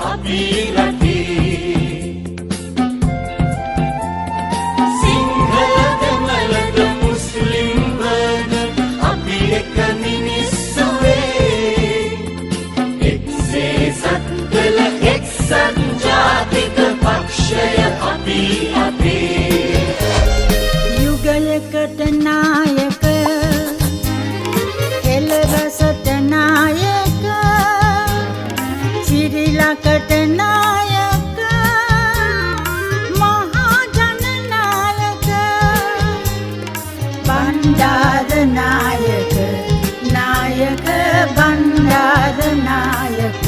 අපි රටේ සිංහල දෙමළද මුස්ලිම් වද අපි එක මිනිස්සු වේ එක්සේසත් කළ එක්සත් ජාතික පක්ෂය අපි අපේ යුගයකට නායක එළවසට නායක සිරිලකට නායක මහා ජන නායක බණ්ඩාර නායක නායක බණ්ඩාර නායක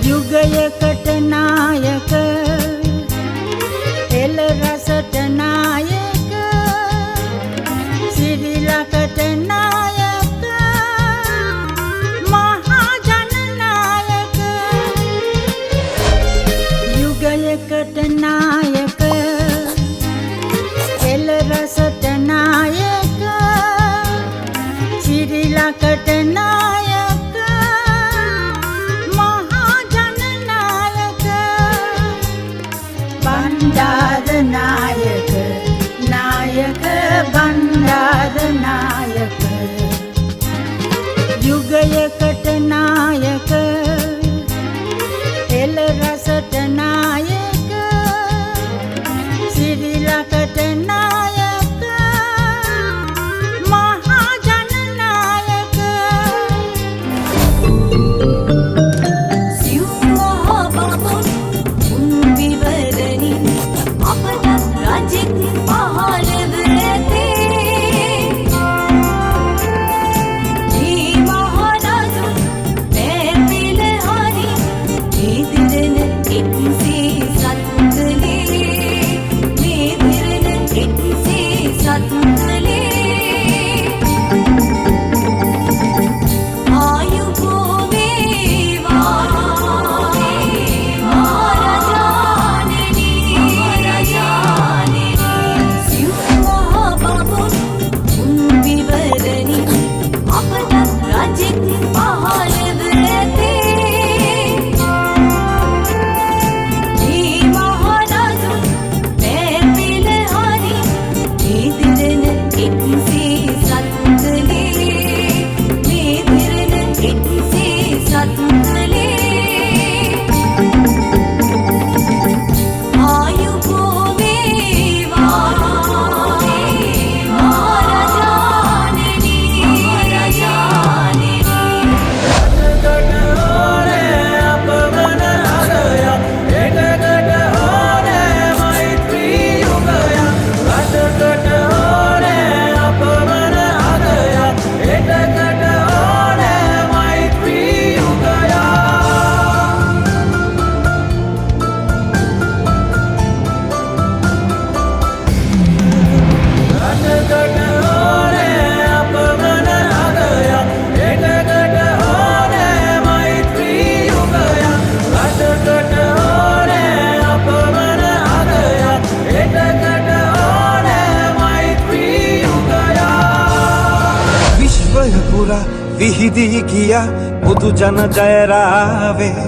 යුගයකට නායක එළවසට නායක සිරිලකට නායක මහා ජන නායක යුගයකට නායක එළවසට නායක සිරිලකට නායක මහා ජන නායක බණ්ඩාර නායක නායක බණ්ඩාර නායක යුගයකට නායක එළවසට නායක සිරිලකට නායක මහා ජන නායක විහිදී ගියා බුදු ජන ජයරාවේ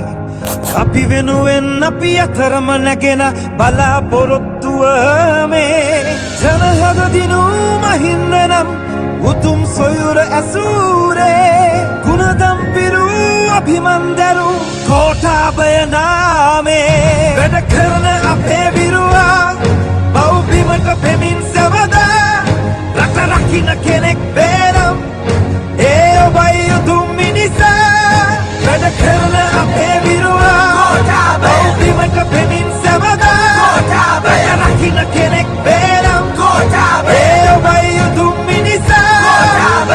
අපි වෙනුවෙන් අපි අතරම නැගෙන බලාපොරොත්තුව මේ ජනහද දිනු මහින්ද නම් උතුම් සොයුර ඇසූරේ ගුණදම් පිරු අභිමන්දරු කෝටාබය නාමේ වැඩ කරන අපේ විරුවා බෞබිමට පෙමින් සවදා රට රකින්න කෙනෙක් බේරම් ඔබයි උතුම් මිනිසා වැඩ කරන අපේ විරුවා බෞද්ධිමට පෙමින් සවදා රට රකින්න කෙනෙක් බේරම් ඔබයි උතුම් මිනිසා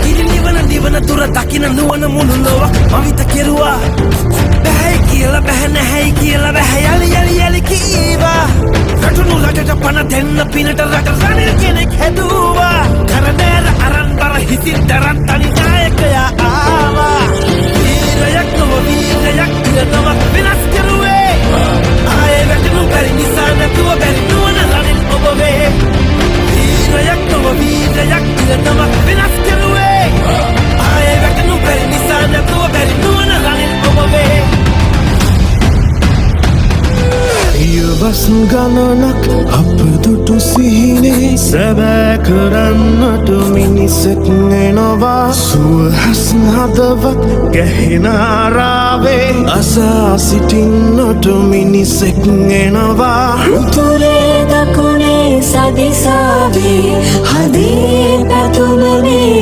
ඉරි නිවන දුර දකින නුවණ මුළු ලොවක් මවිත කෙරුවා බැහැ කියලා බැහැ නැහැයි කියලා බැහැ යලි කීවා රටුණු රටට පණ දෙන්න පිනට රට රනිල් කෙනෙක් හැදුවා කරදර අරන් බර හිසින් දරන් තනි නායකයා ආවා වීරයක් නොව වීරයක් කියනවක් වෙනස් කරුවේ ආයේ වැටුණු බැරි නිසා නැතුව බැරි නුවණ රනිල් ඔබ වේ වීරයක් නොව වීරයක් කියනවක් වෙනස් කරුවේ ආයේ වැටුණු බැරි නිසා නැතුව බැරි ගණනක් අප දුටු සිහිනේ සැබෑ කරන්නට මිනිසෙක් එනවා සුවහස් හදවත් ගැහෙන ආරාවේ අසා සිටින්නට මිනිසෙක් එනවා උතුරේ දකුණේ සදිසාවේ හදේ පැතුමනේ